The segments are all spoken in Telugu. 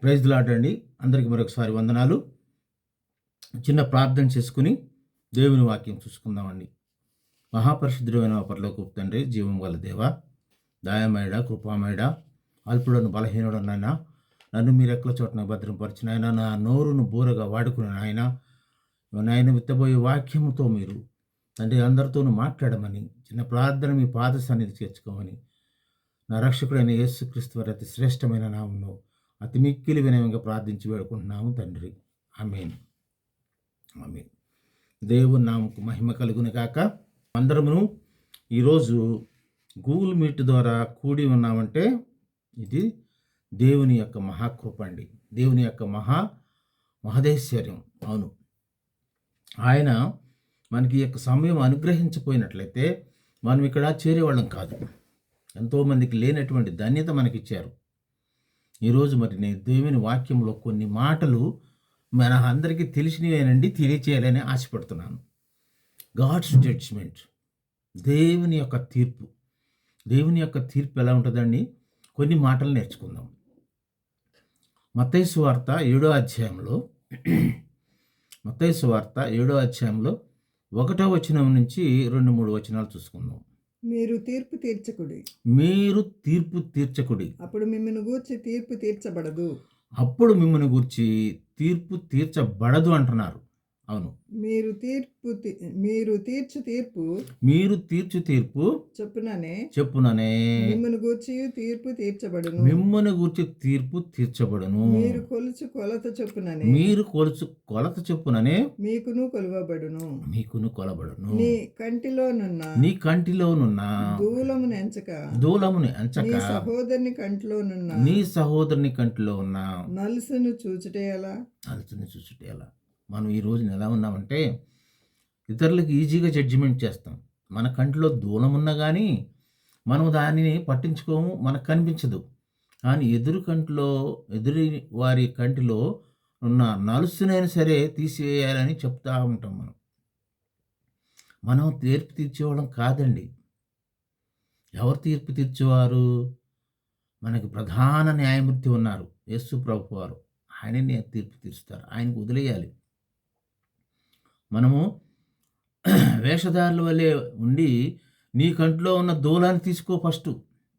ప్రైజ్ లార్డ్ అండి. అందరికీ మరొకసారి వందనాలు. చిన్న ప్రార్థన చేసుకుని దేవుని వాక్యం చూసుకుందామండి. మహాపరిశుద్ధుడైన పరలోకపు తండ్రి, జీవం గల దేవ, దయామయుడ, కృపామయుడ, అల్పుడను బలహీనుడనైనా నన్ను మీరు ఎక్కల చోటన భద్రపరిచిన ఆయన, నా నోరును బూరగా వాడుకున్న ఆయన విత్తబోయే వాక్యముతో మీరు తండ్రి అందరితోనూ మాట్లాడమని, చిన్న ప్రార్థన మీ పాద సన్నిధి చేర్చుకోమని, నా రక్షకుడైన యేసుక్రీస్తు వారి అతి శ్రేష్టమైన నామములో అతి మిక్కిలి వినయంగా ప్రార్థించి వేడుకుంటున్నాము తండ్రి. ఆమేన్. ఆమేన్. దేవుని నామకు మహిమ కలుగును కాక. అందరము ఈరోజు గూగుల్ మీట్ ద్వారా కూడి ఉన్నామంటే ఇది దేవుని యొక్క మహాకృప అండి. దేవుని యొక్క మహదేశ్వర్యం. అవును, ఆయన మనకి యొక్క సమయం అనుగ్రహించపోయినట్లయితే మనం ఇక్కడ చేరేవాళ్ళం కాదు. ఎంతోమందికి లేనటువంటి ధన్యత మనకిచ్చారు. ఈరోజు మరి నేను దేవుని వాక్యంలో కొన్ని మాటలు మన అందరికీ తెలిసినవేనండి, తెలియచేయాలని ఆశపడుతున్నాను. గాడ్స్ జడ్జ్మెంట్, దేవుని యొక్క తీర్పు. దేవుని యొక్క తీర్పు ఎలా ఉంటుందండి? కొన్ని మాటలు నేర్చుకుందాం. మత్తయి సువార్త 7వ అధ్యాయంలో 1వ వచనం నుంచి 2-3 వచనాలు చూసుకుందాం. మీరు తీర్పు తీర్చకుడి, అప్పుడు మిమ్మల్ని గూర్చి తీర్పు తీర్చబడదు. అంటున్నారు. అవును, మీరు తీర్చు తీర్పు చెప్పుననే మిమ్మల్ని గూర్చి తీర్పు తీర్చబడును. మీరు కొలుచు కొలత చొప్పుననే మీకును కొలబడును. నీ కంటిలోనున్న దూలమును ఎంచక నీ సహోదరుని కంటిలో ఉన్న నలుసును చూచుటే ఎలా? మనం ఈ రోజున ఎలా ఉన్నామంటే ఇతరులకు ఈజీగా జడ్జిమెంట్ చేస్తాం. మన కంటిలో దూలం ఉన్నా కానీ మనం దానిని పట్టించుకోము, మనకు కనిపించదు. కానీ ఎదురు వారి కంటిలో ఉన్న నలుసునైనా సరే తీసివేయాలని చెప్తా ఉంటాం. మనం తీర్పు తీర్చేవాళ్ళం కాదండి. ఎవరు తీర్పు తీర్చేవారు? మనకి ప్రధాన న్యాయమూర్తి ఉన్నారు, యేసు ప్రభు వారు. ఆయననే తీర్పు తీరుస్తారు. ఆయనకు వదిలేయాలి. మనము వేషధారుల వల్లే ఉండి నీ కంట్లో ఉన్న దూలాన్ని తీసుకో ఫస్ట్.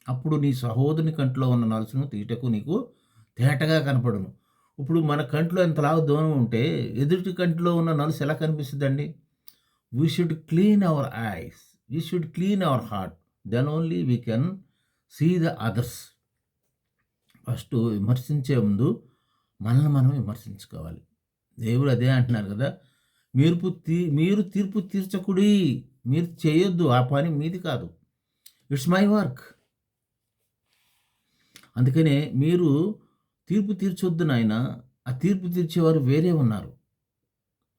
అప్పుడు నీ సహోదరుని కంట్లో ఉన్న నలుసును తీటకు నీకు తేటగా కనపడును. ఇప్పుడు మన కంట్లో ఎంతలా దూరం ఉంటే ఎదుటి కంట్లో ఉన్న నలుసు ఎలా కనిపిస్తుందండి? We should clean our eyes, we should clean our heart, then only we can see the others. First విమర్శించే ముందు మనల్ని మనం విమర్శించుకోవాలి. దేవుడు అదే అంటున్నారు కదా, మీరు తీర్పు తీర్చకుడి. మీరు చేయొద్దు, ఆ పని మీది కాదు, ఇట్స్ మై వర్క్. అందుకనే మీరు తీర్పు తీర్చొద్దు నాయన, ఆ తీర్పు తీర్చేవారు వేరే ఉన్నారు.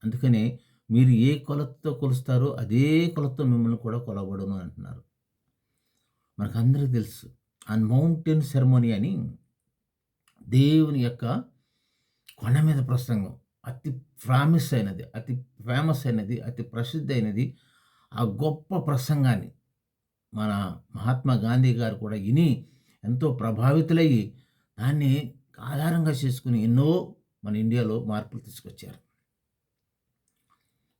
అందుకనే మీరు ఏ కొలతతో కొలుస్తారో అదే కొలతతో మిమ్మల్ని కూడా కొలబడును అంటున్నారు. మనకందరికీ తెలుసు మౌంటైన్ సెరమనీ అని దేవుని యొక్క కొండ మీద ప్రసంగం అతి ఫేమస్ అయినది, అతి ప్రసిద్ధి అయినది. ఆ గొప్ప ప్రసంగాన్ని మన మహాత్మా గాంధీ గారు కూడా విని ఎంతో ప్రభావితులయ్యి దాన్ని ఆధారంగా చేసుకుని ఎన్నో మన ఇండియాలో మార్పులు తీసుకొచ్చారు.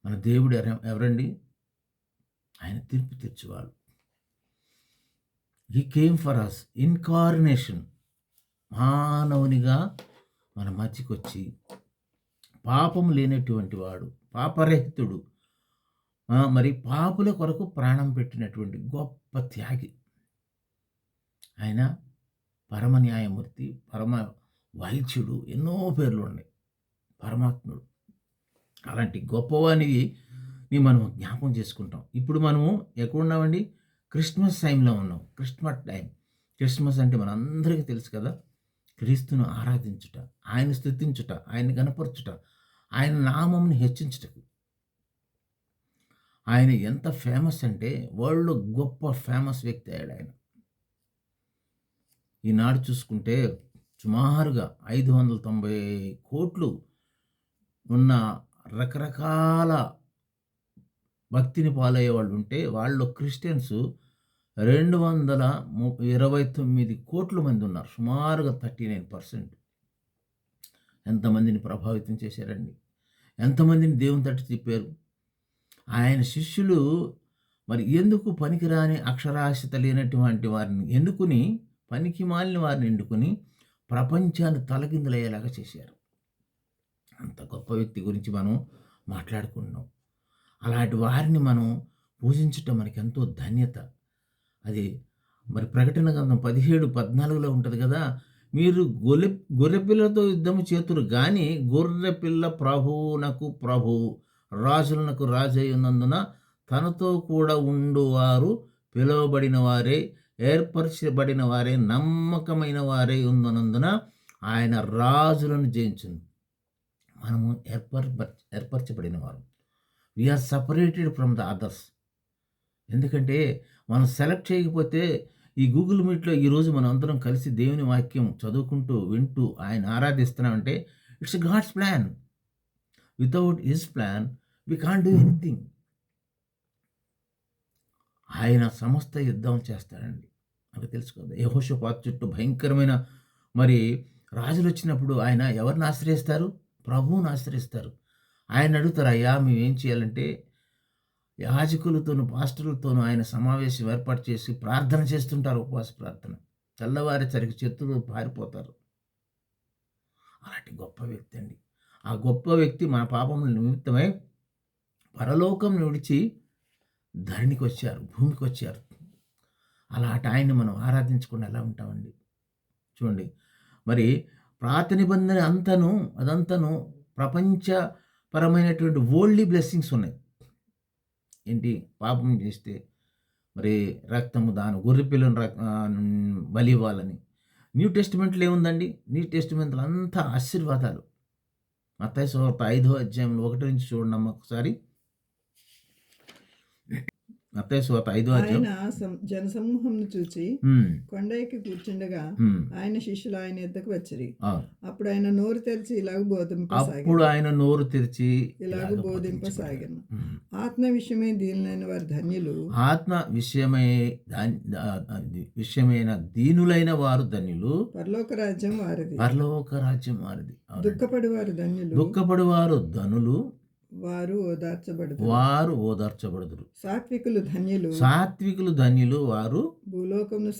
మన దేవుడు ఎవరండి? ఆయన తీర్పు తీర్చేవాడు. He came for us, incarnation, మానవునిగా మన మధ్యకి వచ్చి పాపము లేనటువంటి వాడు, పాపరహితుడు, మరి పాపుల కొరకు ప్రాణం పెట్టినటువంటి గొప్ప త్యాగి ఆయన. పరమ న్యాయమూర్తి, పరమ వైద్యుడు, ఎన్నో పేర్లు ఉన్నాయి, పరమాత్ముడు. అలాంటి గొప్పవానికి మనం జ్ఞాపకం చేసుకుంటాం. ఇప్పుడు మనము ఎక్కడున్నామండి? క్రిస్మస్ టైంలో ఉన్నాం. క్రిస్మస్ అంటే మనందరికీ తెలుసు కదా, క్రీస్తును ఆరాధించుట, ఆయన స్తుతించుట, ఆయన గణపరచుట, ఆయన నామమును హెచ్చించుటకు. ఆయన ఎంత ఫేమస్ అంటే వరల్డ్లో గొప్ప ఫేమస్ వ్యక్తి అయ్యాడు ఆయన. ఈనాడు చూసుకుంటే సుమారుగా 590 కోట్లు ఉన్న రకరకాల భక్తిని పాలయ్యే వాళ్ళు ఉంటే వాళ్ళు క్రిస్టియన్స్ 229 కోట్ల మంది ఉన్నారు, సుమారుగా 39%. ఎంతమందిని ప్రభావితం చేశారండి, ఎంతమందిని దేవుని తట్టు తిప్పారు. ఆయన శిష్యులు మరి ఎందుకు పనికిరాని అక్షరాస్యత లేనటువంటి వారిని ఎన్నుకుని, పనికి మాలిన వారిని ఎన్నుకుని ప్రపంచాన్ని తలకిందులయ్యేలాగా చేశారు. అంత గొప్ప వ్యక్తి గురించి మనం మాట్లాడుకుంటున్నాం. అలాంటి వారిని మనం పూజించటం మనకి ఎంతో ధన్యత. అది మరి ప్రకటన గ్రంథం 17:14 ఉంటుంది కదా, మీరు గొర్రెపిల్లతో యుద్ధము చేతురు కానీ గొర్రెపిల్ల ప్రభువునకు ప్రభువు, రాజులకు రాజై ఉన్నందున తనతో కూడా ఉండువారు పిలువబడిన వారే, ఏర్పరచబడిన వారే, నమ్మకమైన వారే ఉన్నందున ఆయన రాజులను జయించును. మనము ఏర్పరచబడిన వారు. We are separated from the others. ఎందుకంటే మనం సెలెక్ట్ చేయకపోతే ఈ గూగుల్ మీట్లో ఈరోజు మనం అందరం కలిసి దేవుని వాక్యం చదువుకుంటూ వింటూ ఆయన ఆరాధిస్తున్నామంటే it's God's plan. Without his plan we can't do anything. ఆయన సమస్త యుద్ధం చేస్తాడండి, మనకు తెలుసు కదా. యెహోషాపాతు చుట్టూ భయంకరమైన మరి రాజులు వచ్చినప్పుడు ఆయన ఎవరిని ఆశ్రయిస్తారు? ప్రభువుని ఆశ్రయిస్తారు. ఆయన అడుగుతారు, అయ్యా మేమేం చేయాలంటే యాజకులతోనూ పాస్టర్లతోనూ ఆయన సమావేశం ఏర్పాటు చేసి ప్రార్థన చేస్తుంటారు, ఉపవాస ప్రార్థన. తెల్లవారేసరికి శత్రువులు పారిపోతారు. అలాంటి గొప్ప వ్యక్తి అండి. ఆ గొప్ప వ్యక్తి మన పాపముల నిమిత్తమై పరలోకం విడిచి ధరణికి వచ్చారు, భూమికి వచ్చారు. అలాంటి ఆయన్ని మనం ఆరాధించకుండా ఎలా ఉంటామండి? చూడండి, మరి పాత నిబంధన అదంతను ప్రపంచపరమైనటువంటి వరల్డ్లీ బ్లెస్సింగ్స్ ఉన్నాయి. ఏంటి? పాపం చేస్తే మరి రక్తము దాని గొర్రెపిల్లను బలి ఇవ్వాలని. న్యూ టెస్టిమెంట్లో ఏముందండి? న్యూ టెస్టిమెంట్లో అంతా ఆశీర్వాదాలు. మత్తయి సువార్త 5వ అధ్యాయంలో 1 నుంచి చూడండి అమ్మ ఒకసారి. మత్తయి సువార్త 5వ అధ్యాయం. ఆయన జనసమూహంను చూచి కొండ ఎక్కి కూర్చుండగా ఆయన శిష్యులు ఆయన ఎద్దకు వచ్చిరి. అప్పుడు ఆయన నోరు తెరిచి ఇలాగ బోధింపసాగిన ఆత్మ విషయమై దీనులైన వారు ధన్యులు. ఆత్మ విషయమైన దీనులైన వారు ధన్యులు. పరలోక రాజ్యం వారిది. దుఃఖపడి వారు ధనులు. వారు ఓదార్చబడుదురు. సాత్వికులు ధన్యులు. వారు భూలోకమును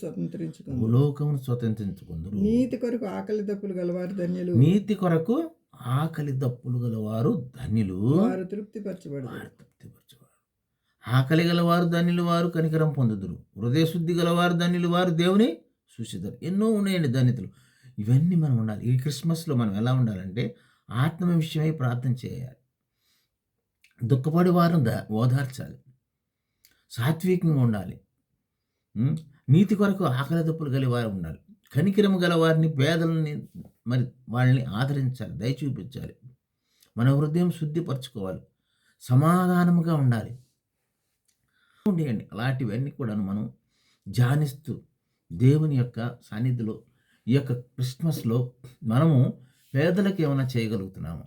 స్వతంత్రించుకుందురు. నీతి కొరకు ఆకలి దప్పులు గలవారు ధన్యులు. వారు తృప్తిపరచబడుదురు. ఆకలి గలవారు ధన్యులు, వారు కనికరం పొందుదురు. హృదయ శుద్ధి గలవారు ధన్యులు, వారు దేవుని చూసిద్దరు. ఎన్నో ఉన్నాయండి ధన్యతలు. ఇవన్నీ మనం ఉండాలి. ఈ క్రిస్మస్లో మనం ఎలా ఉండాలంటే ఆత్మ విషయమై ప్రార్థన చేయాలి. దుఃఖపడి వారిని ఓదార్చాలి. సాత్వికంగా ఉండాలి. నీతి కొరకు ఆకలి దప్పులు గలవారు ఉండాలి. కనికరము గల వారిని, పేదలని మరి వాళ్ళని ఆదరించాలి, దయ చూపించాలి. మన హృదయం శుద్ధిపరచుకోవాలి, సమాధానముగా ఉండాలి. అలాంటివన్నీ కూడా మనం ధ్యానిస్తూ దేవుని యొక్క సన్నిధిలో ఈ యొక్క క్రిస్మస్లో మనము పేదలకు ఏమైనా చేయగలుగుతున్నాము.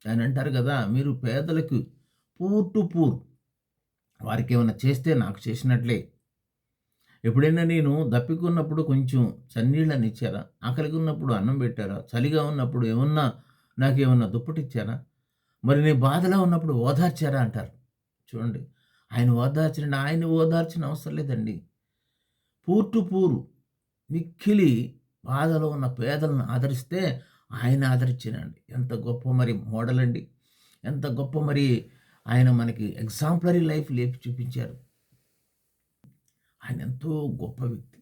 ఆయన అంటారు కదా, మీరు పేదలకు పూర్ వారికి ఏమైనా చేస్తే నాకు చేసినట్లే. ఎప్పుడైనా నేను దప్పికున్నప్పుడు కొంచెం చన్నీళ్ళని ఇచ్చారా? ఆకలిగా ఉన్నప్పుడు అన్నం పెట్టారా? చలిగా ఉన్నప్పుడు నాకేమన్నా దుప్పటి ఇచ్చారా? మరి నేను బాధలో ఉన్నప్పుడు ఓదార్చారా అంటారు. చూడండి, ఆయన ఓదార్చండి. ఆయన ఓదార్చిన అవసరం లేదండి. పూర్ మిక్కిలి బాధలో ఉన్న పేదలను ఆదరిస్తే ఆయన ఆదరించినండి. ఎంత గొప్ప మరి మోడల్ అండి, ఎంత గొప్ప మరి ఆయన మనకి ఎగ్జాంపులరీ లైఫ్ లేపి చూపించారు. ఆయన ఎంతో గొప్ప వ్యక్తి.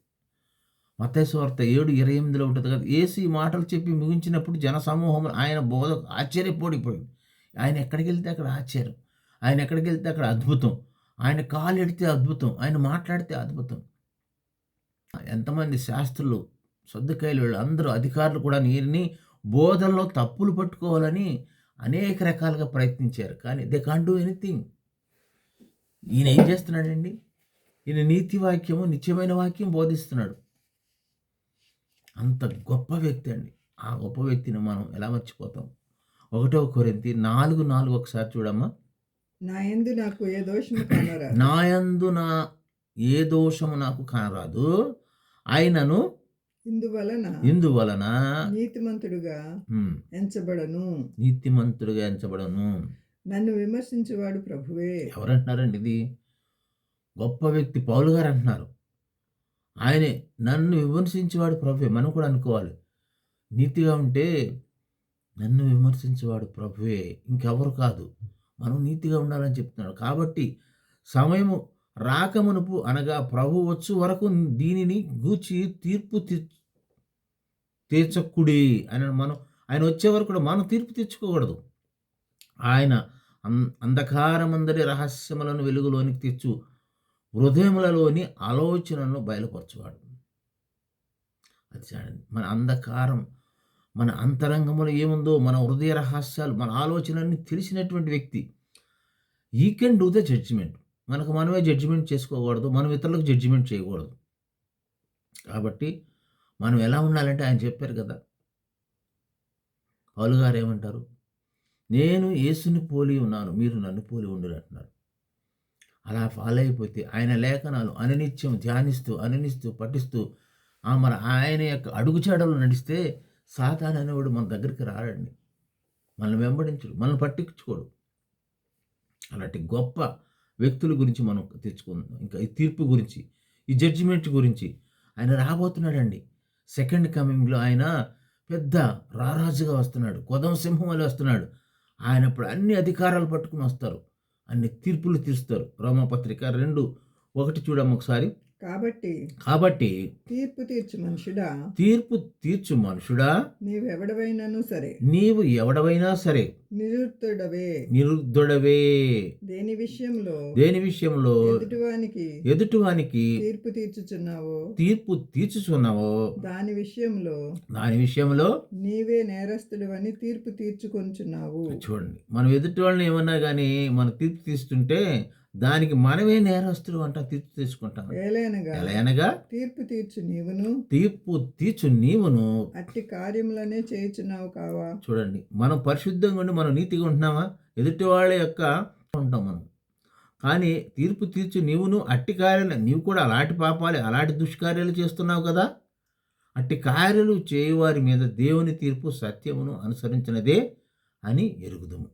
మత్తయి సువార్త 7:28 ఉంటుంది కదా, యేసు ఈ మాటలు చెప్పి ముగించినప్పుడు జనసమూహం ఆయన బోధ ఆశ్చర్యపోడిపోయింది. ఆయన ఎక్కడికి వెళ్తే అక్కడ ఆశ్చర్యం, ఆయన ఎక్కడికి వెళ్తే అక్కడ అద్భుతం, ఆయన కాలు ఎడితే అద్భుతం, ఆయన మాట్లాడితే అద్భుతం. ఎంతమంది శాస్త్రులు, సద్దుకాయలు, అందరూ అధికారులు కూడా నీరుని బోధనలో తప్పులు పట్టుకోవాలని అనేక రకాలుగా ప్రయత్నించారు. కానీ దే కాంట్ డూ ఎనీథింగ్. ఈయన ఏం చేస్తున్నాడండి? ఈయన నీతి వాక్యము, నిత్యమైన వాక్యం బోధిస్తున్నాడు. అంత గొప్ప వ్యక్తి అండి. ఆ గొప్ప వ్యక్తిని మనం ఎలా మర్చిపోతాం? 1 కొరింథీ 4:4 ఒకసారి చూడమ్మా. నాయందు ఏ దోషము నాకు కానరాదు, ఆయనను ఇందువలన నీతిమంతుడుగా ఉమ్, ఎంచబడను. నీతిమంతుడుగా ఎంచబడను. నన్ను విమర్శించేవాడు ప్రభువే. ఎవరంటున్నారండి ఇది? గొప్ప వ్యక్తి పౌలు గారు అంటున్నారు. ఆయనే నన్ను విమర్శించేవాడు ప్రభువే. మనం కూడా అనుకోవాలి, నీతిగా ఉంటే నన్ను విమర్శించేవాడు ప్రభువే, ఇంకెవరు కాదు. మనం నీతిగా ఉండాలని చెప్తున్నాడు. కాబట్టి సమయము రాకమునుపు అనగా ప్రభు వచ్చు వరకు దీనిని గూర్చి తీర్పు తీర్చకుడి అని ఆయన వచ్చే వరకు కూడా మనం తీర్పు తెచ్చుకోకూడదు. ఆయన అంధకారమందరి రహస్యములను వెలుగులోనికి తెచ్చు హృదయములలోని ఆలోచనలను బయలుపరచువాడు. అది చూడండి, మన అంధకారం, మన అంతరంగంలో ఏముందో, మన హృదయ రహస్యాలు, మన ఆలోచనలన్నీ తెలిసినటువంటి వ్యక్తి. ఈ కెన్ డూ ద జడ్జిమెంట్. మనకు మనమే జడ్జిమెంట్ చేసుకోకూడదు, మనం ఇతరులకు జడ్జిమెంట్ చేయకూడదు. కాబట్టి మనం ఎలా ఉండాలంటే ఆయన చెప్పారు కదా, పౌలు గారు ఏమంటారు? నేను యేసుని పోలి ఉన్నాను, మీరు నన్ను పోలి ఉండురు అంటున్నారు. అలా ఫాలో అయిపోతే ఆయన లేఖనాలు అనునిత్యం ధ్యానిస్తూ పఠిస్తూ మరి ఆయన యొక్క అడుగుచాడలు నడిస్తే సాతాను అనేవాడు మన దగ్గరికి రాడండి. మనల్ని వెంబడించడు, మనల్ని పట్టించుకోడు. అలాంటి గొప్ప వ్యక్తుల గురించి మనం తెచ్చుకుందాం. ఇంకా ఈ తీర్పు గురించి, ఈ జడ్జిమెంట్ గురించి ఆయన రాబోతున్నాడండి. సెకండ్ కమింగ్లో ఆయన పెద్ద రారాజుగా వస్తున్నాడు, కొదమ సింహం వల్ల వస్తున్నాడు. ఆయన ఇప్పుడు అన్ని అధికారాలు పట్టుకుని వస్తారు, అన్ని తీర్పులు తీరుస్తారు. రోమపత్రిక 2:1 చూడమ్మ ఒకసారి. కాబట్టి తీర్పు తీర్చు మనుషుడా, నీవు ఎవడవైనా సరే నిరుద్ధుడవే. దేని విషయంలో ఎదుటివానికి తీర్పు తీర్చుచున్నావో దాని విషయంలో నీవే నేరస్తుడు అని తీర్పు తీర్చుకొంచున్నావు. చూడండి, మనం ఎదుటి వాళ్ళని ఏమన్నా కానీ మనం తీర్పు తీస్తుంటే దానికి మనమే నేరస్తులు అంట తీర్పు తీసుకుంటాం. ఎలయనగా తీర్పు తీర్చు నీవును అట్టి కార్యములనే చేయుచున్నావు కావా. చూడండి, మనం పరిశుద్ధంగా ఉండి మనం నీతిగా ఉంటున్నామా? ఎదుటి వాళ్ళ యొక్క ఉంటాం మనం. కానీ తీర్పు తీర్చు నీవును అట్టి కార్యాలు, నీవు కూడా అలాంటి పాపాలు, అలాంటి దుష్కార్యాలు చేస్తున్నావు కదా. అట్టి కార్యాలు చేయువారి మీద దేవుని తీర్పు సత్యమును అనుసరించినదే అని ఎరుగుదుము.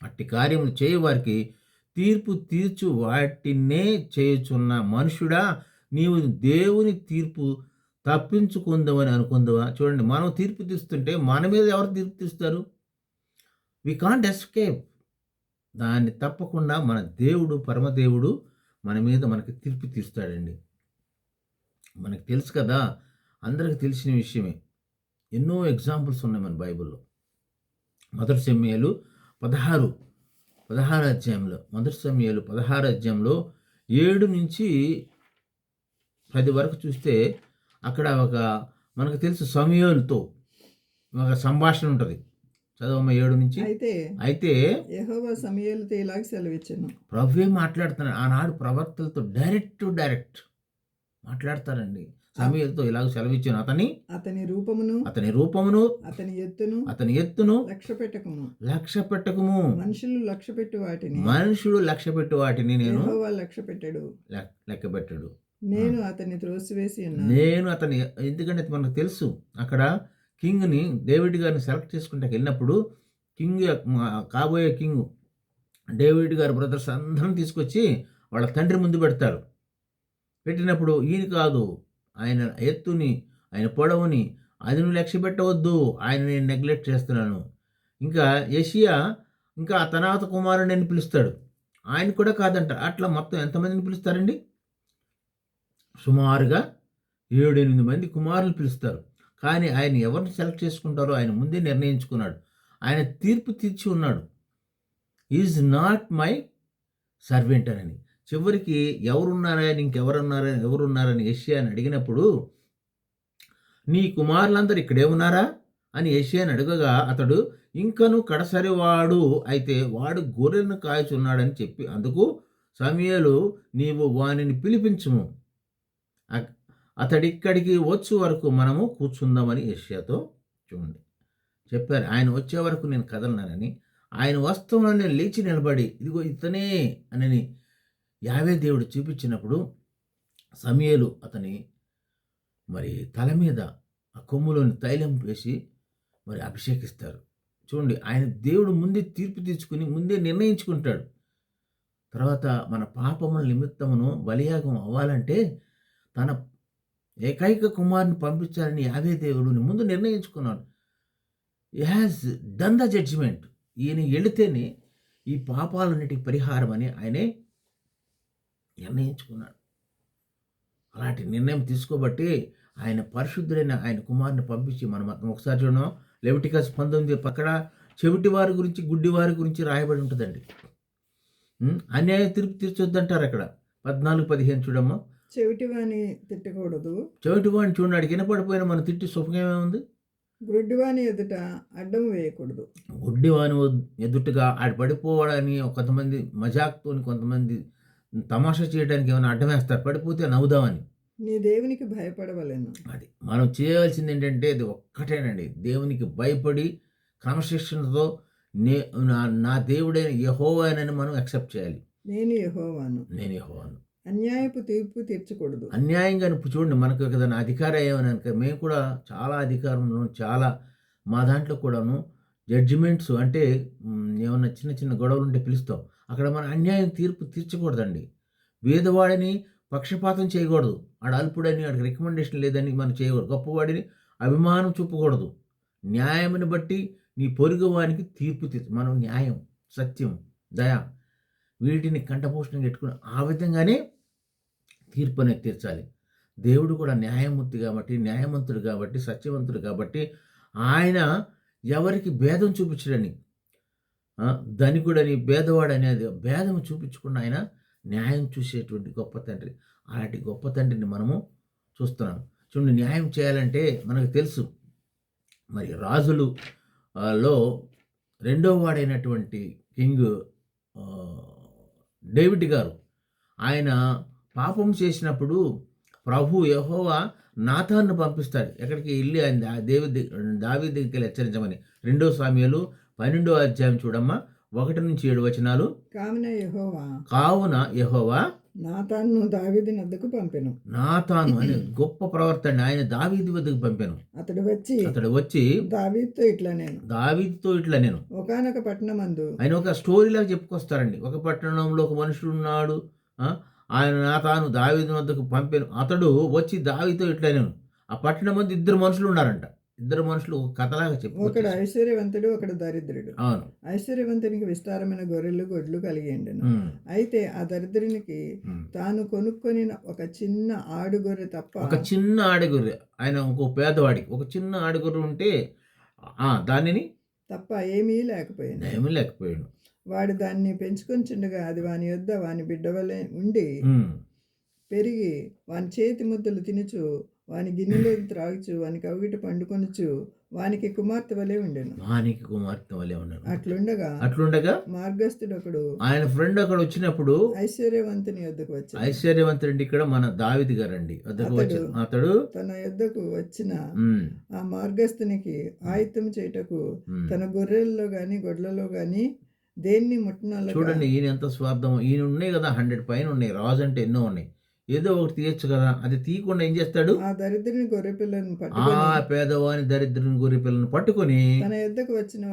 అట్టి కార్యములు చేయువారికి తీర్పు తీర్చు వాటినే చేయుచున్న మనుషుడా, నీవు దేవుని తీర్పు తప్పించుకుందామని అనుకుందావా? చూడండి, మనం తీర్పు తీస్తుంటే మన మీద ఎవరు తీర్పు తీస్తారు? We can't escape. దాన్ని తప్పకుండా మన దేవుడు, పరమదేవుడు మన మీద మనకి తీర్పు తీస్తాడండి. మనకు తెలుసు కదా, అందరికి తెలిసిన విషయమే. ఎన్నో ఎగ్జాంపుల్స్ ఉన్నాయి మన బైబిల్లో. 1 సమూయేలు 16 అధ్యాయంలో, 1 సమూయేలు 16 అధ్యాయంలో 7 నుంచి 10 వరకు చూస్తే అక్కడ మనకు తెలుసు సమూయేలుతో ఒక సంభాషణ ఉంటుంది. చదవమ్మ 7 నుంచి. అయితే యెహోవా సమూయేలుతో ఇలాగ సెలవిచ్చెను. ప్రభువే మాట్లాడుతున్నాడు. ఆనాడు ప్రవక్తలతో డైరెక్ట్ మాట్లాడతారండి. సమూయేలుతో ఇలాగ సెలవిచ్చాను, అతని రూపమును అతని ఎత్తును లక్ష్య పెట్టకుము. మనుషులు లక్ష్య పెట్టు వాటిని నేను లెక్క పెట్టడు. నేను అతన్ని త్రోసివేసి ఎందుకంటే మనకు తెలుసు, అక్కడ కింగ్ని, డేవిడ్ గారిని సెలెక్ట్ చేసుకుంటే వెళ్ళినప్పుడు కాబోయే కింగ్ డేవిడ్ గారి బ్రదర్స్ అందరం తీసుకొచ్చి వాళ్ళ తండ్రి ముందు పెడతారు. పెట్టినప్పుడు ఈయన కాదు, ఆయన ఎత్తుని, ఆయన పొడవుని అది నువ్వు లక్ష్య పెట్టవద్దు, ఆయన నేను నెగ్లెక్ట్ చేస్తున్నాను. ఇంకా యెషయా ఇంకా ఆ తనాత కుమారుని అని పిలుస్తాడు, ఆయన కూడా కాదంట. అట్లా మొత్తం ఎంతమందిని పిలుస్తారండి? సుమారుగా 7-8 మంది కుమారులు పిలుస్తారు. కానీ ఆయన ఎవరిని సెలెక్ట్ చేసుకుంటారో ఆయన ముందే నిర్ణయించుకున్నాడు. ఆయన తీర్పు తీర్చి ఉన్నాడు, ఈజ్ నాట్ మై సర్వెంట్ అని. చివరికి ఎవరున్నారని యెషయాని అడిగినప్పుడు, నీ కుమారులందరూ ఇక్కడే ఉన్నారా అని యెషయాని అడగగా, అతడు ఇంకను కడసరివాడు అయితే వాడు గొర్రెలను కాయచున్నాడని చెప్పి, అందుకు సమూయేలు, నీవు వానిని పిలిపించుము, అతడిక్కడికి వచ్చే వరకు మనము కూర్చుందామని యెషయాతో చూడండి చెప్పారు. ఆయన వచ్చే వరకు నేను కదలనానని. ఆయన వస్తువులో నేను లేచి నిలబడి, ఇదిగో ఇతనే అని యావే దేవుడు చూపించినప్పుడు సమూయేలు అతని మరి తల మీద ఆ కొమ్ములోని తైలం వేసి మరి అభిషేకిస్తారు. చూడండి, ఆయన దేవుడు ముందే తీర్పు తీర్చుకుని ముందే నిర్ణయించుకుంటాడు. తర్వాత మన పాపముల నిమిత్తమును బలియాగం అవ్వాలంటే తన ఏకైక కుమారుని పంపించాలని యావే దేవుడిని ముందు నిర్ణయించుకున్నాడు. He has done the judgement. ఈయన వెళితేనే ఈ పాపాలన్నిటికి పరిహారం అని ఆయనే నిర్ణయించుకున్నాడు. అలాంటి నిర్ణయం తీసుకోబట్టి ఆయన పరిశుద్ధుడైన ఆయన కుమారుని పంపించి మనం ఒకసారి చూడడం లెవిటికస్ 19 పక్కన చెవిటి వారి గురించి గుడ్డి వారి గురించి రాయబడి ఉంటుందండి. అన్యాయ తీర్పు తీర్చొద్దంటారు అక్కడ 14-15 చూడమ్మా. చెవిటి వాని తిట్టకూడదు. చెవిటి వాడిని చూడండి, వినపడిపోయిన మన తిట్టి సుఖమే ఉంది. గుడ్డివాని ఎదుట అడ్డం వేయకూడదు. గుడ్డివాని ఎదుటగా ఆడ పడిపోవడాన్ని కొంతమంది మజాక్తో, కొంతమంది తమాషా చేయడానికి ఏమైనా అడ్డం వేస్తారు, పడిపోతే నవ్వుదామని. నీ దేవునికి భయపడవలెను. అది మనం చేయవలసింది ఏంటంటే అది ఒక్కటేనండి, దేవునికి భయపడి క్రమశిక్షణతో నా దేవుడైన యెహోవానని మనం యాక్సెప్ట్ చేయాలి. నేను యెహోవాను. అన్యాయపు తీర్పు తీర్చకూడదు. అన్యాయంగా ఇప్పుడు చూడండి, మనకు ఏదైనా అధికారం ఏమని మేము కూడా చాలా అధికారంలో చాలా మా దాంట్లో కూడాను జడ్జిమెంట్స్ అంటే ఏమన్నా చిన్న చిన్న గొడవలు ఉంటే పిలుస్తాం. అక్కడ మన అన్యాయం తీర్పు తీర్చకూడదండి. పేదవాడిని పక్షపాతం చేయకూడదు. ఆడ అల్పుడని ఆడికి రికమెండేషన్ లేదని మనం చేయకూడదు. గొప్పవాడిని అభిమానం చూపకూడదు. న్యాయముని బట్టి నీ పొరుగువానికి తీర్పు మనం న్యాయం, సత్యం, దయ వీటిని కంఠపోషణం పెట్టుకుని ఆ విధంగానే తీర్పు అనేది తీర్చాలి. దేవుడు కూడా న్యాయమూర్తి కాబట్టి, న్యాయవంతుడు కాబట్టి, సత్యవంతుడు కాబట్టి ఆయన ఎవరికి భేదం చూపించడని, ధనికుడని పేదవాడు అనేది భేదం చూపించకుండా ఆయన న్యాయం చూసేటువంటి గొప్ప తండ్రి. అలాంటి గొప్ప తండ్రిని మనము చూస్తున్నాం. చూడండి, న్యాయం చేయాలంటే మనకు తెలుసు, మరి రాజులు లో రెండవ వాడైనటువంటి కింగ్ డేవిడ్ గారు ఆయన పాపం చేసినప్పుడు ప్రభు యెహోవా నాతాన్ను పంపిస్తాడు. ఎక్కడికి వెళ్ళి ఆయన దావీదు దగ్గరికి హెచ్చరించమని. 2 సామ్యులు 12వ అధ్యాయం చూడమ్మా, 1-7 వచనాలు. కావున యెహోవా నాతాను దావీదు వద్దకు పంపెను. నాతాను అనే గొప్ప ప్రవర్తన ఆయన దావీదు వద్దకు పంపాను. అతడు వచ్చి దావీదుతో ఇట్లా నేను ఒకానొక పట్టణమందు ఆయన ఒక స్టోరీలాగా చెప్పుకొస్తారండి. ఒక పట్టణంలో ఒక మనుషుడు ఉన్నాడు, ఆయన నాతాను దావీదు వద్దకు పంపాను. అతడు వచ్చి దావీదుతో ఇట్లా నేను. ఆ పట్టణం మంది 2 మనుషులు ఉన్నారంట. 2 మనుషులు ఒక కథలాగా చెప్పు. ఒకడు ఐశ్వర్యవంతుడు, ఒకడు దరిద్రుడు. అవును. ఐశ్వర్యవంతునికి విస్తారమైన గొర్రెలు గొడ్లు కలిగి ఉండెను. అయితే ఆ దరిద్రునికి తాను కొనుక్కొని ఒక చిన్న ఆడుగొర్రె తప్ప, ఒక చిన్న ఆడుగొర్రె, ఆయన ఇంకో పేదవాడికి ఒక చిన్న ఆడుగొర్రె ఉంటే దానిని తప్ప ఏమీ లేకపోయాడు. వాడు దాన్ని పెంచుకొని చుండగా అది వాని యొద్ద వాని బిడ్డ వలె ఉండి పెరిగి వాని చేతి ముద్దలు తినుచు, వాని గిన్నెలో త్రాగుచు, వాని కవిగిట పండుకొనుచు, వానికి కుమార్తె వలె ఉండెను. అట్లుండగా మార్గస్థుడు ఒకడు, ఆయన ఫ్రెండ్ ఒకడు వచ్చినప్పుడు ఐశ్వర్యవంతుని యొద్దకు వచ్చి, ఐశ్వర్యవంతుడు ఇక్కడ మన దావీదు గారండి, అతడు తన యొద్దకు వచ్చిన ఆ మార్గస్థునికి ఆయుత్తం చేయుటకు తన గొర్రెల్లో గాని గొడ్లలో గాని దేన్ని ముట్టనాల. చూడండి, ఈయన ఎంత స్వార్థం. ఈయన ఉన్నాయి కదా 100 పైన ఉన్నాయి, రాజు అంటే ఎన్నో ఉన్నాయి, ఏదో ఒకటి తీయచ్చు కదా. అది తీయకుండా ఏం చేస్తాడు, ఆ దరిద్రుని గొర్రె పిల్లను పేదవాని దరిద్రుని గొర్రె పిల్లను పట్టుకొని తన వద్దకు వచ్చిన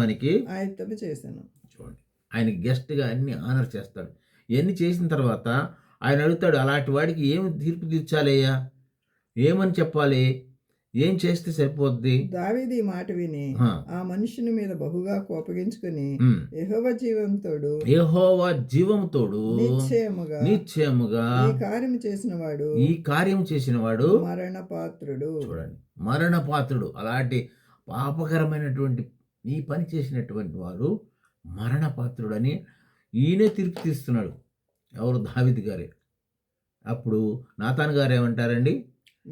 వానికి ఆయుత్తము చేశాను. చూడండి, ఆయన గెస్ట్ గా అన్ని ఆనర్ చేస్తాడు. ఇవన్నీ చేసిన తర్వాత ఆయన అడుగుతాడు, అలాంటి వాడికి ఏమి తీర్పు తీర్చాలయ్యా, ఏమని చెప్పాలి, ఏం చేస్తే సరిపోద్ది. దావీదు ఈ మాట విని ఆ మనుషుని మీద బహుగా కోపగించుకుని, యెహోవా జీవంతోడు నిశ్చయముగా ఈ కార్యం చేసిన వాడు మరణపాత్రుడు. చూడండి, మరణపాత్రుడు. అలాంటి పాపకరమైనటువంటి ఈ పని చేసినటువంటి వాడు మరణపాత్రుడు అని ఈయనే తీర్పు తీస్తున్నాడు. ఎవరు, దావీదు గారే. అప్పుడు నాతాను గారు ఏమంటారండి,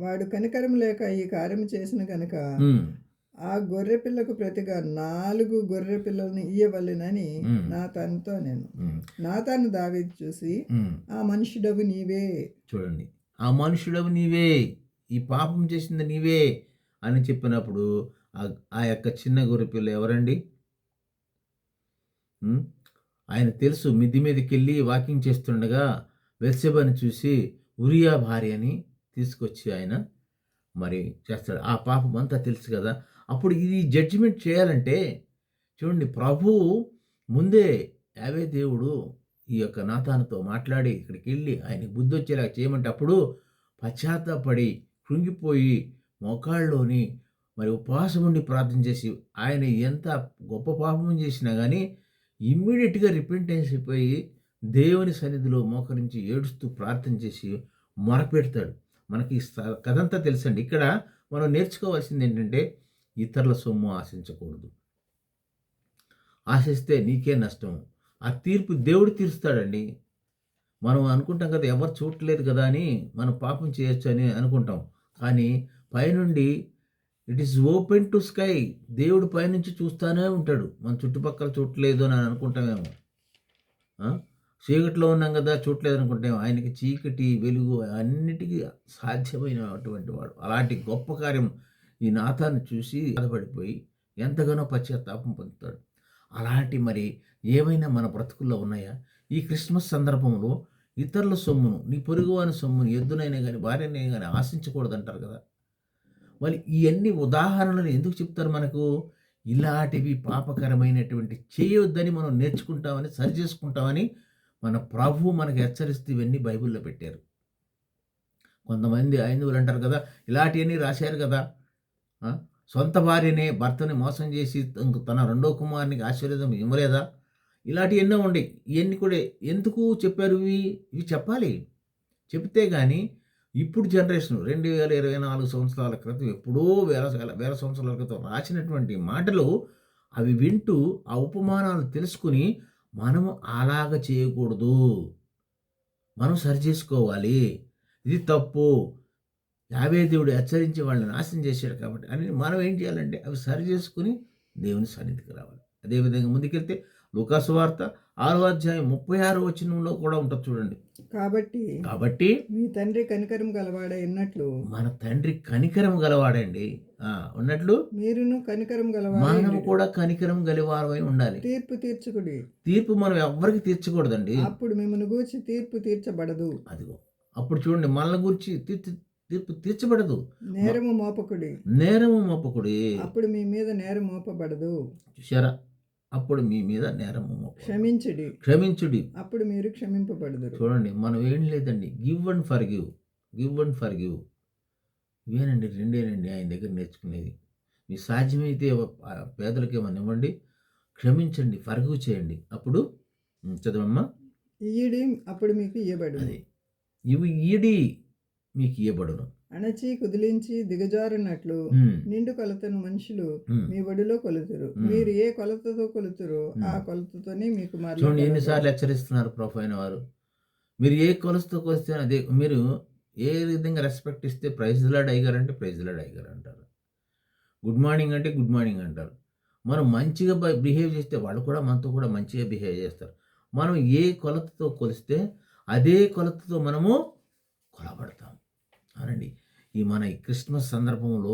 వాడు కనికరం లేక ఈ కార్యం చేసిన కనుక ఆ గొర్రె పిల్లకు ప్రతిగా 4 గొర్రె పిల్లల్ని ఇయ్యవలెనని నాతానుతో నేను. నాతాను దావీదు చూసి, ఆ మనుషుడవు నీవే. చూడండి, ఆ మనుషుడవు నీవే, ఈ పాపం చేసింది నీవే అని చెప్పినప్పుడు ఆ యొక్క చిన్న గొర్రె పిల్ల ఎవరండి, ఆయన తెలుసు. మిద్ది మీదకి వెళ్ళి వాకింగ్ చేస్తుండగా బెత్షెబను చూసి ఉరియా భార్య అని తీసుకొచ్చి ఆయన మరి చేస్తాడు. ఆ పాపం అంతా తెలుసు కదా. అప్పుడు ఇది జడ్జిమెంట్ చేయాలంటే చూడండి, ప్రభువు ముందే యావే దేవుడు ఈ యొక్క నాతానుతో మాట్లాడి ఇక్కడికి వెళ్ళి ఆయనకి బుద్ధి వచ్చేలా చేయమంటే అప్పుడు పశ్చాత్తాపడి కృంగిపోయి మోకాళ్ళలోని మరి ఉపవాసం ఉండి ప్రార్థన చేసి ఆయన ఎంత గొప్ప పాపం చేసినా కానీ ఇమ్మీడియట్గా రిపెంటెన్స్ అయిపోయి దేవుని సన్నిధిలో మోకరించి ఏడుస్తూ ప్రార్థన చేసి మొరపెడతాడు. మనకి కథంతా తెలుసండి. ఇక్కడ మనం నేర్చుకోవాల్సింది ఏంటంటే ఇతరుల సొమ్ము ఆశించకూడదు. ఆశిస్తే నీకే నష్టం. ఆ తీర్పు దేవుడు తీరుస్తాడండి. మనం అనుకుంటాం కదా, ఎవరు చూడలేదు కదా అని మనం పాపం చేయొచ్చు అని అనుకుంటాం. కానీ పైనుండి it is open to sky. దేవుడు పైనుంచి చూస్తూనే ఉంటాడు. మన చుట్టుపక్కల చూడలేదు అని అనుకుంటామేమో. చీకట్లో ఉన్నాం కదా చూడలేదు అనుకుంటామేమో. ఆయనకి చీకటి వెలుగు అన్నిటికీ సాధ్యమైనటువంటి వాడు. అలాంటి గొప్ప కార్యం ఈ నాతాన్ని చూసి బాధపడిపోయి ఎంతగానో పశ్చాత్తాపం పొందుతాడు. అలాంటి మరి ఏమైనా మన బ్రతుకుల్లో ఉన్నాయా? ఈ క్రిస్మస్ సందర్భంలో ఇతరుల సొమ్మును, నీ పొరుగువాని సొమ్మును, ఎద్దునైనా కానీ భార్యనైనా కానీ ఆశించకూడదంటారు కదా. మరి ఇవన్నీ ఉదాహరణలు ఎందుకు చెప్తారు మనకు? ఇలాంటివి పాపకరమైనటువంటి చేయొద్దని మనం నేర్చుకుంటామని, సరి చేసుకుంటామని మన ప్రభువు మనకు హెచ్చరిస్తూ ఇవన్నీ బైబిల్లో పెట్టారు. కొంతమంది హైందవులు అంటారు కదా, ఇలాంటివన్నీ రాశారు కదా, సొంత భార్యనే భర్తని మోసం చేసి తన రెండో కుమారునికి ఆశీర్వాదం ఇవ్వలేదా? ఇలాంటివి ఎన్నో ఉండే. ఇవన్నీ కూడా ఎందుకు చెప్పారు? ఇవి చెప్పాలి. చెప్తే కానీ ఇప్పుడు జనరేషన్ 2024 సంవత్సరాల క్రితం ఎప్పుడో వేల సంవత్సరాల క్రితం రాసినటువంటి మాటలు అవి వింటూ ఆ ఉపమానాలు తెలుసుకుని మనము అలాగ చేయకూడదు, మనం సరి చేసుకోవాలి. ఇది తప్పు, యావే దేవుడు హెచ్చరించి వాళ్ళని నాశనం చేశాడు కాబట్టి అని మనం ఏం చేయాలంటే అవి సరి చేసుకుని దేవుని సన్నిధికి రావాలి. అదేవిధంగా ముందుకెళ్తే లూకా సువార్త 6వ అధ్యాయం 36వ వచనంలో కూడా ఉంటుంది చూడండి. కాబట్టి మీ తండ్రి కనికరం గలవాడై ఉన్నట్లు, మన తండ్రి కనికరం గలవాడండి ఉన్నట్లు మీరును కనికరం గలవాడై మనం కూడా కనికరం గలవారమై ఉండాలి. తీర్పు తీర్చుకుడి. తీర్పు మనం ఎవ్వరికి తీర్చకూడదండి. అప్పుడు మిమ్మల్ని గూర్చి తీర్పు తీర్చబడదు. అదిగో అప్పుడు చూడండి, మనల్ని గురించి తీర్పు తీర్చబడదు. నేరము మోపకుడి. అప్పుడు మీ మీద నేరం మోపబడదు. చూసారా? అప్పుడు మీ మీద నేరము క్షమించుడి. అప్పుడు మీరు క్షమింపబడదు. చూడండి, మనం ఏం లేదండి, గివ్ అండ్ ఫర్ గివ్. ఇవేనండి, రెండేనండి ఆయన దగ్గర నేర్చుకునేది. మీ సాధ్యమైతే పేదలకు ఏమన్నా ఇవ్వండి, క్షమించండి, ఫర్గివ్ చేయండి. అప్పుడు చదవమ్మా. ఈడి అప్పుడు మీకు ఇయ్యబడు. ఇవి ఈడి మీకు ఇయ్యబడును. అణచి కుదిలించి దిగజారునట్లు నిండు కొలతను మనుషులు మీ ఒడిలో కొలుతురు. మీరు ఏ కొలతతో కొలుతురో ఆ కొలతతోనే మీకు చూడండి ఎన్నిసార్లు హెచ్చరిస్తున్నారు ప్రభు అయిన వారు. మీరు ఏ కొలతతో కొలిస్తే అదే, మీరు ఏ విధంగా రెస్పెక్ట్ ఇస్తే ప్రైజ్ లాడ్ అయ్యారు అంటే ప్రైజ్ లాడ్ అయ్యారు అంటారు. గుడ్ మార్నింగ్ అంటే గుడ్ మార్నింగ్ అంటారు. మనం మంచిగా బిహేవ్ చేస్తే వాళ్ళు కూడా మనతో కూడా మంచిగా బిహేవ్ చేస్తారు. మనం ఏ కొలతతో కొలిస్తే అదే కొలతతో మనము కొలబడతాం. అవునండి, మన ఈ క్రిస్మస్ సందర్భంలో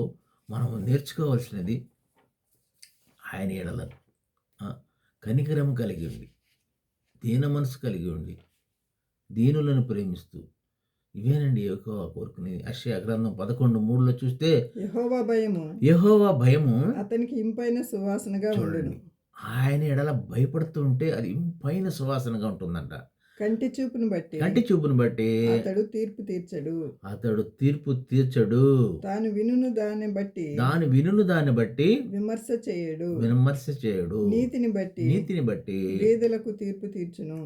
మనం నేర్చుకోవాల్సినది ఆయన ఎడల కనికరం కలిగి ఉండి, దీన మనసు కలిగి ఉండి, దీనులను ప్రేమిస్తూ, ఇవేనండి యెహోవా కోరుకునేది. యెషయా గ్రంథం 11:3 చూస్తే యెహోవా భయము అతనికి ఇంపైన సువాసనగా ఉండును. ఆయన ఎడల భయపడుతూ ఉంటే అది ఇంపైన సువాసనగా ఉంటుందంట. కంటి చూపును బట్టి అతడు తీర్పు తీర్చడు. తాను వినును దాన్ని బట్టి విమర్శ చేయడు. నీతిని బట్టి పేదలకు తీర్పు తీర్చును.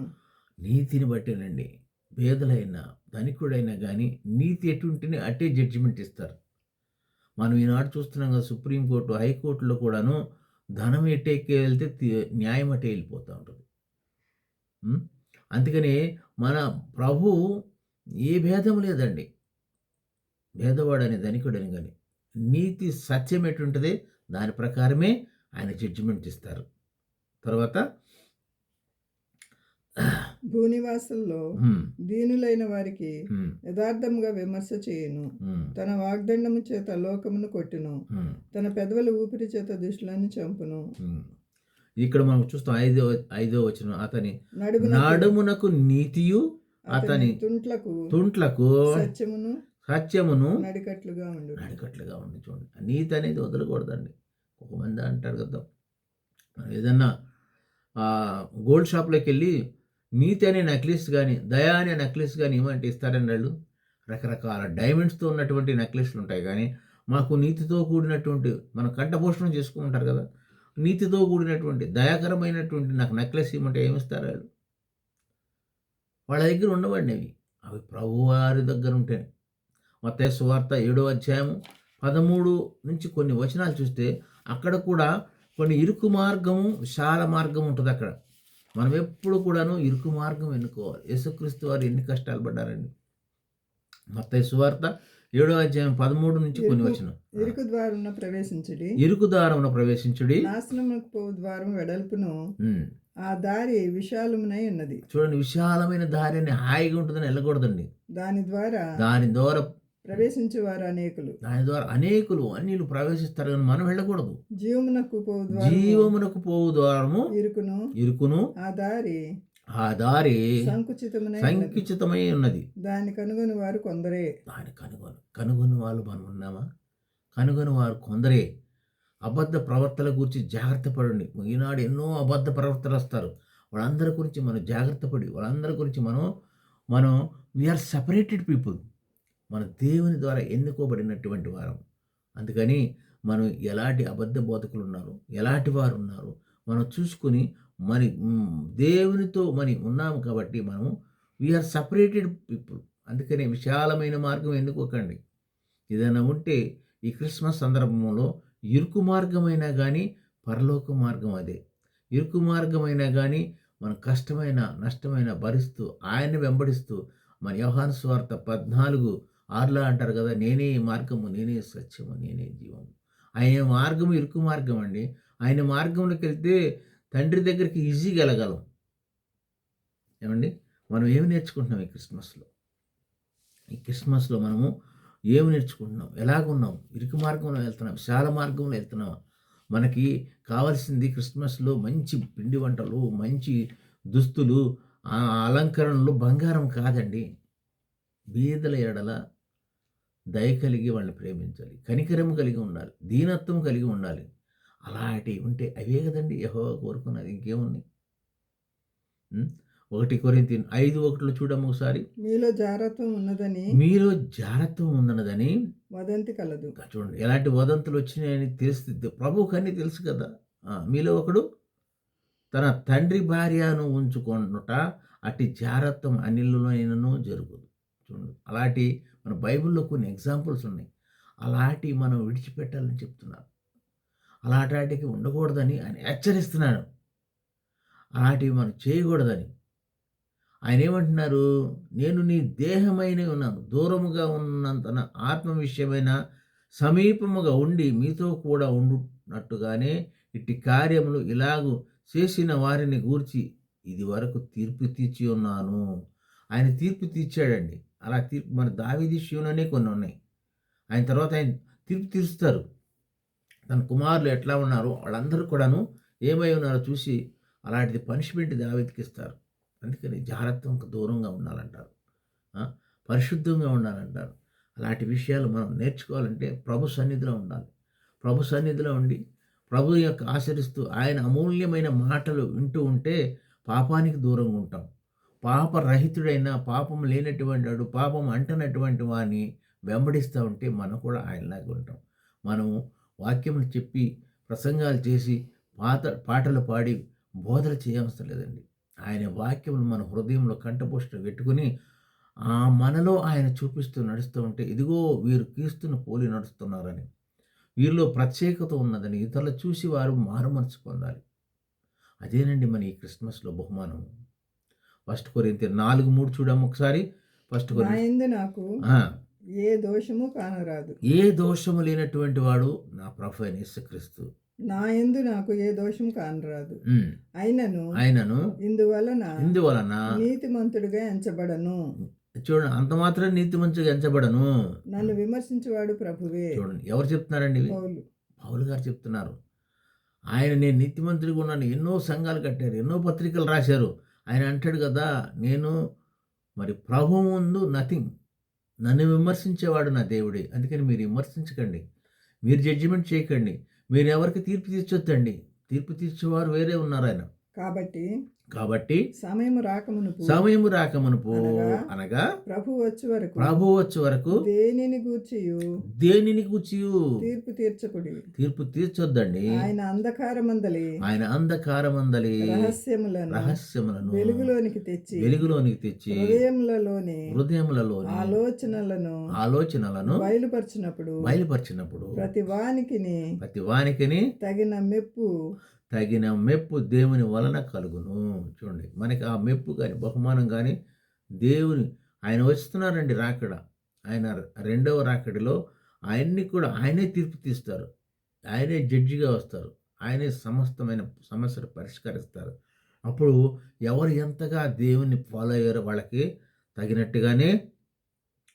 నీతిని బట్టేనండి, పేదలైనా ధనికుడైనా కానీ నీతి ఎటుంటేనే అట్టే జడ్జిమెంట్ ఇస్తారు. మనం ఈనాడు చూస్తున్నాం కదా, సుప్రీంకోర్టు, హైకోర్టులో కూడాను ధనం ఎట్టేకి వెళ్తే న్యాయం అట్టే వెళ్ళిపోతూ ఉంటుంది. అందుకని మన ప్రభు ఏ భేదం లేదండి, భేదవాడని ధనికుడని కానీ నీతి సత్యం ఎటుంటుంది దాని ప్రకారమే ఆయన జడ్జిమెంట్ ఇస్తారు. తర్వాత భూనివాసుల్లో దీనులైన వారికి యథార్థముగా విమర్శ చేయును. తన వాగ్దండము చేత లోకమును కొట్టును. తన పెదవుల ఊపిరి చేత దుష్టులను చంపును. ఇక్కడ మనం చూస్తాం 5వ వచనం, అతని నడుమునకు నీతియు అతని తుంట్లకు సత్యమును నడికట్లుగా ఉండు. చూడండి. నీతి అనేది వదలకూడదండి. ఒక మంది అంటారు కదా, ఏదన్నా గోల్డ్ షాప్లోకి వెళ్ళి నీతి అనే నెక్లెస్ కానీ దయా అనే నెక్లెస్ కానీ ఇవ్వమంటే ఇస్తారండి వాళ్ళు. రకరకాల డైమండ్స్తో ఉన్నటువంటి నెక్లెస్లు ఉంటాయి, కానీ మాకు నీతితో కూడినటువంటి మనం కంఠపోషణం చేసుకుంటారు కదా, నీతితో కూడినటువంటి దయాకరమైనటువంటి నాకు నెక్లెస్ ఇవ్వమంటే ఏమిస్తారు వాళ్ళు? వాళ్ళ దగ్గర ఉండవండి అవి ప్రభువారి దగ్గర ఉంటే. మత్తయి సువార్త 7వ అధ్యాయం 13 నుంచి కొన్ని వచనాలు చూస్తే అక్కడ కూడా కొన్ని ఇరుకు మార్గము విశాల మార్గం ఉంటుంది. అక్కడ మనం ఎప్పుడు కూడాను ఇరుకు మార్గం ఎన్నుకోవాలి. యేసుక్రీస్తు వారు ఎన్ని కష్టాలు పడ్డారండి. మత్తయి సువార్త 7వ అధ్యాయం 13 నుంచి కొన్ని వచనం. ఇరుకు ద్వారమున ప్రవేశించుడి, ఇరుకు ద్వారమున ప్రవేశించుడి, నాశనమునకు పోవు ద్వారం వెడల్పును, ఆ దారి విశాలమునై ఉన్నది. చూడండి, విశాలమైన దారి అని హాయిగా ఉంటుందని వెళ్ళకూడదండి. దాని ద్వారా ప్రవేశించేవారు అనేకులు. దాని ద్వారా అనేకులు అన్యులు ప్రవేశిస్తారు, కానీ మనం వెళ్ళకూడదు. జీవమునకు పోవు ద్వారము ఇరుకును, ఆ దారి సంకుచితమై ఉన్నది. దాని కనుగొని వారు కొందరే. కనుగొని వాళ్ళు మనం ఉన్నామా? కనుగొని వారు కొందరే. అబద్ధ ప్రవర్తన గురించి జాగ్రత్త పడండి. ఈనాడు ఎన్నో అబద్ధ ప్రవర్తనలు వస్తారు. వాళ్ళందరి గురించి మనం జాగ్రత్త పడి, వాళ్ళందరి గురించి మనం వీఆర్ సపరేటెడ్ పీపుల్. మన దేవుని ద్వారా ఎన్నుకోబడినటువంటి వారం. అందుకని మనం ఎలాంటి అబద్ధ బోధకులు ఉన్నారు, ఎలాంటి వారు ఉన్నారు మనం చూసుకుని దేవునితో ఉన్నాము కాబట్టి మనము వీఆర్ సపరేటెడ్ పీపుల్. అందుకని విశాలమైన మార్గం ఎన్నుకోకండి. ఏదైనా ఉంటే ఈ క్రిస్మస్ సందర్భంలో ఇరుకు మార్గమైనా కానీ పరలోక మార్గం అదే. ఇరుకు మార్గమైనా కానీ మనం కష్టమైన నష్టమైన భరిస్తూ ఆయన్ని వెంబడిస్తూ మన యోహాను సువార్త 14:6 అంటారు కదా, నేనే మార్గము, నేనే సత్యము, నేనే జీవము. ఆయన మార్గము ఇరుకు మార్గం అండి. ఆయన మార్గంలోకి వెళ్తే తండ్రి దగ్గరికి ఈజీగా వెళ్ళగలం. ఏమండి, మనం ఏమి నేర్చుకుంటున్నాం ఈ క్రిస్మస్లో మనము ఏమి నేర్చుకుంటున్నాం? ఎలాగున్నాం? ఇరుకు మార్గంలో వెళ్తున్నాం, విశాల మార్గంలో వెళ్తున్నాం? మనకి కావాల్సింది క్రిస్మస్లో మంచి పిండి వంటలు, మంచి దుస్తులు, అలంకరణలు, బంగారం కాదండి. బీదల ఎడల దయ కలిగి వాళ్ళని ప్రేమించాలి, కనికరం కలిగి ఉండాలి, దీనత్వం కలిగి ఉండాలి. అలాంటివి ఉంటే అవే కదండి యెహోవా కోరుకున్నది. ఇంకేముంది? 1 కొరింథీ 5:1 చూడము ఒకసారి. మీలో జారత్వం ఉన్నదని వదంతి కలదు. చూడండి, ఎలాంటి వదంతులు వచ్చినాయని తెలుస్తుంది. ప్రభువుకి అన్నీ తెలుసు కదా. మీలో ఒకడు తన తండ్రి భార్యను ఉంచుకొనుట అట్టి జారత్వం అన్నిలోనైనను జరుగుదు. చూడండి, అలాంటి మన బైబిల్లో కొన్ని ఎగ్జాంపుల్స్ ఉన్నాయి. అలాంటి మనం విడిచిపెట్టాలని చెప్తున్నారు. అలాంటికి ఉండకూడదని ఆయన హెచ్చరిస్తున్నాడు. అలాంటివి మనం చేయకూడదని ఆయన ఏమంటున్నారు? నేను నీ దేహమైన ఉన్నాను, దూరముగా ఉన్నంత ఆత్మ విషయమైన సమీపముగా ఉండి మీతో కూడా ఉండునట్టుగానే ఇట్టి కార్యములు ఇలాగూ చేసిన వారిని గూర్చి ఇది వరకు తీర్పు తీర్చి ఉన్నాను. ఆయన తీర్పు తీర్చాడండి. అలా తీర్పు మన దావీదు విషయంలోనే కొన్ని ఉన్నాయి. ఆయన తర్వాత ఆయన తీర్పు తీరుస్తారు. తన కుమారులు ఎట్లా ఉన్నారో వాళ్ళందరూ కూడాను ఏమై ఉన్నారో చూసి అలాంటిది పనిష్మెంట్ దావీదుకి ఇస్తారు. అందుకని జాగ్రత్తకు దూరంగా ఉండాలంటారు, పరిశుద్ధంగా ఉండాలంటారు. అలాంటి విషయాలు మనం నేర్చుకోవాలంటే ప్రభు సన్నిధిలో ఉండాలి. ప్రభు సన్నిధిలో ఉండి ప్రభు యొక్క ఆచరిస్తూ ఆయన అమూల్యమైన మాటలు వింటూ ఉంటే పాపానికి దూరంగా ఉంటాం. పాపరహితుడైన, పాపం లేనటువంటి వాడు, పాపం అంటనటువంటి వాడిని వెంబడిస్తూ ఉంటే మనం కూడా ఆయనలాగా ఉంటాం. మనం వాక్యములు చెప్పి ప్రసంగాలు చేసి పాటలు పాడి బోధలు చేయవసరం లేదండి. ఆయన వాక్యములు మన హృదయంలో కంఠపోషణ పెట్టుకుని మనలో ఆయన చూపిస్తూ నడుస్తూ ఉంటే ఇదిగో వీరు క్రీస్తును పోలి నడుస్తున్నారని, వీరిలో ప్రత్యేకత ఉన్నదని ఇతరులు చూసి వారు మారు మనసు పొందాలి. అదేనండి మన ఈ క్రిస్మస్లో బహుమానం. 1 కొరింథీ 4:3 చూడము ఒకసారి. 1 కొరింథీ నాకు ఏ దోషము కానరాదు. ఏ దోషము లేనటువంటి వాడు నా ప్రభు అయిన యేసుక్రీస్తు. నా యందు నాకు ఏ దోషం కానరాదు. అయినను ఇందువలన నీతిమంతుడిగా ఎంచబడను. చూడండి, అంత మాత్రం నీతిమంతుడిగా ఎంచబడను. నన్ను విమర్శించేవాడు ప్రభువే. చూడండి, ఎవరు చెప్తున్నారండి? పౌలు గారు చెప్తున్నారు. నేను నీతిమంతుడిగా ఉన్నాను. ఎన్నో సంఘాలు కట్టారు, ఎన్నో పత్రికలు రాశారు. ఆయన అంటాడు కదా, నేను ప్రభువు ముందు నథింగ్, నన్ను విమర్శించేవాడు నా దేవుడే. అందుకని మీరు విమర్శించకండి, మీరు జడ్జిమెంట్ చేయకండి, మీరు ఎవరికి తీర్పు తీర్చొద్దండి. తీర్పు తీర్చేవారు వేరే ఉన్నారు ఆయన. కాబట్టి సమయము రాకమునుపు అనగా ప్రభు వచ్చే వరకు దేనిని గూర్చి తీర్పు తీర్చొద్దండి. ఆయన అంధకారమందలి రహస్యములను వెలుగులోనికి తెచ్చి హృదయములలోని ఆలోచనలను బయలుపరిచినప్పుడు ప్రతి వానికిని తగిన మెప్పు దేవుని వలన కలుగును. చూడండి, మనకి ఆ మెప్పు కానీ బహుమానం కానీ ఆయన వస్తున్నారండి రాకడ. ఆయన రెండవ రాకడిలో ఆయన్ని కూడా ఆయనే తీర్పు తీస్తారు, ఆయనే జడ్జిగా వస్తారు, ఆయనే సమస్తమైన సమస్యలు పరిష్కరిస్తారు. అప్పుడు ఎవరు ఎంతగా దేవుని ఫాలో అయ్యారో వాళ్ళకి తగినట్టుగానే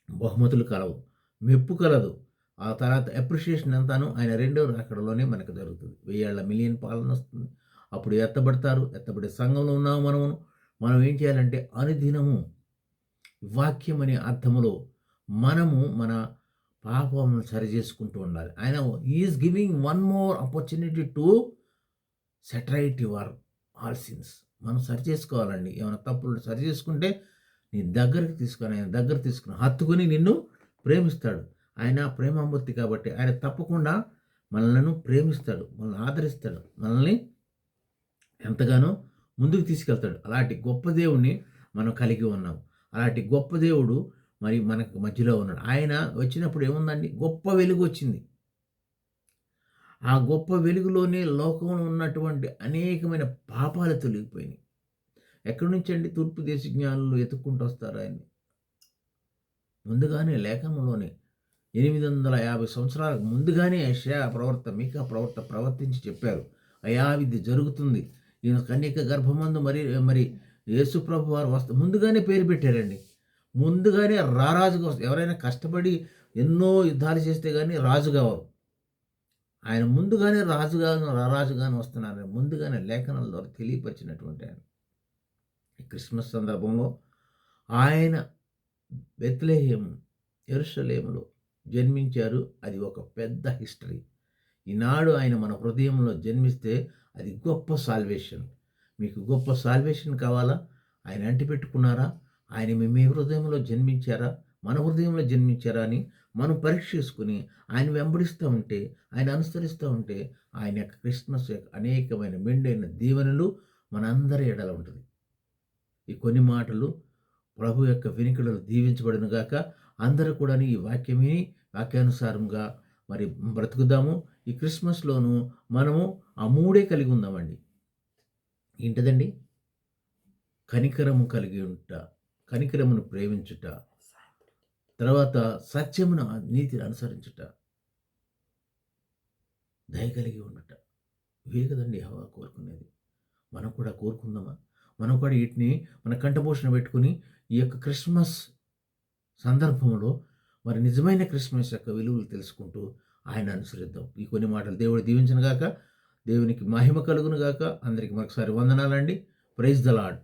బహుమతులు కలవు, మెప్పు కలదు. ఆ తర్వాత అప్రిషియేషన్ అంతాను ఆయన రెండవ రాకడలోనే మనకు జరుగుతుంది. 1000 మిలియన్ పాలన వస్తుంది. అప్పుడు ఎత్తబడే సంఘంలో ఉన్నాము. మనం ఏం చేయాలంటే అనుదినము వాక్యం అనే అర్థములో మనము మన పాపములను సరి చేసుకుంటూ ఉండాలి. ఆయన is giving one more opportunity to set right your all since. మనం సరి చేసుకోవాలండి. ఏమైనా తప్పులు సరి చేసుకుంటే నీ దగ్గరికి తీసుకొని ఆయన దగ్గర తీసుకుని హత్తుకుని నిన్ను ప్రేమిస్తాడు. ఆయన ప్రేమామూర్తి కాబట్టి ఆయన తప్పకుండా మనల్ని ప్రేమిస్తాడు, మనల్ని ఆదరిస్తాడు, మనల్ని ఎంతగానో ముందుకు తీసుకెళ్తాడు. అలాంటి గొప్ప దేవుణ్ణి మనం కలిగి ఉన్నాం. అలాంటి గొప్ప దేవుడు మరి మనకు మధ్యలో ఉన్నాడు. ఆయన వచ్చినప్పుడు ఏముందండి, గొప్ప వెలుగు వచ్చింది. ఆ గొప్ప వెలుగులోనే లోకంలో ఉన్నటువంటి అనేకమైన పాపాలు తొలగిపోయినాయి. ఎక్కడి నుంచి అండి? తూర్పు దేశ జ్ఞానులు ఎత్తుక్కుంటూ వస్తారు ఆయన్ని. ముందుగానే లేఖనంలోనే 850 సంవత్సరాలకు ముందుగానే యెషయా ప్రవక్త, మీకా ప్రవక్త ప్రవర్తించి చెప్పారు, అయా ఇది జరుగుతుంది, ఈయన కన్యక గర్భమందు మరి యేసు ప్రభు వారు ముందుగానే పేరు పెట్టారండి. ముందుగానే రారాజుగా వస్తారు. ఎవరైనా కష్టపడి ఎన్నో యుద్ధాలు చేస్తే కానీ రాజు కావరు. ఆయన ముందుగానే రారాజుగాను వస్తున్నారని ముందుగానే లేఖనాల ద్వారా తెలియపరిచినటువంటి ఆయన. ఈ క్రిస్మస్ సందర్భంలో ఆయన బెత్లెహేము యెరూషలేములో జన్మించారు. అది ఒక పెద్ద హిస్టరీ. ఈనాడు ఆయన మన హృదయంలో జన్మిస్తే అది గొప్ప సాల్వేషన్. మీకు గొప్ప సాల్వేషన్ కావాలా? ఆయన అంటిపెట్టుకున్నారా? ఆయన మీ హృదయంలో జన్మించారా? మన హృదయంలో జన్మించారా అని మనం పరీక్ష చేసుకుని ఆయన వెంబడిస్తూ ఉంటే, ఆయన అనుసరిస్తూ ఉంటే ఆయన యొక్క క్రిస్మస్ యొక్క అనేకమైన మెండైన దీవెనలు మనందరి ఎడల ఉంటుంది. ఈ కొన్ని మాటలు ప్రభు యొక్క వినికిడలు దీవించబడిన గాక. అందరూ కూడా ఈ వాక్యానుసారంగా మరి బ్రతుకుదాము. ఈ క్రిస్మస్లోనూ మనము ఆ మూడే కలిగి ఉందామండి. ఏంటదండి? కనికరము కలిగి ఉంట, కనికరమును ప్రేమించుట, తర్వాత సత్యమును నీతిని అనుసరించుట, దయ కలిగి ఉండుట. ఇవే కదండి యెహోవా కోరుకునేది. మనం కూడా కోరుకుందామా? మనం కూడా వీటిని మన కంఠపోషణ పెట్టుకుని ఈ యొక్క క్రిస్మస్ సందర్భంలో మరి నిజమైన క్రిస్మస్ యొక్క విలువలు తెలుసుకుంటూ ఆయన అనుసరిద్దాం. ఈ కొన్ని మాటలు దేవుడు దీవించను గాక. దేవునికి మహిమ కలుగును గాక. అందరికీ మరొకసారి వందనాలండి. Praise the lord.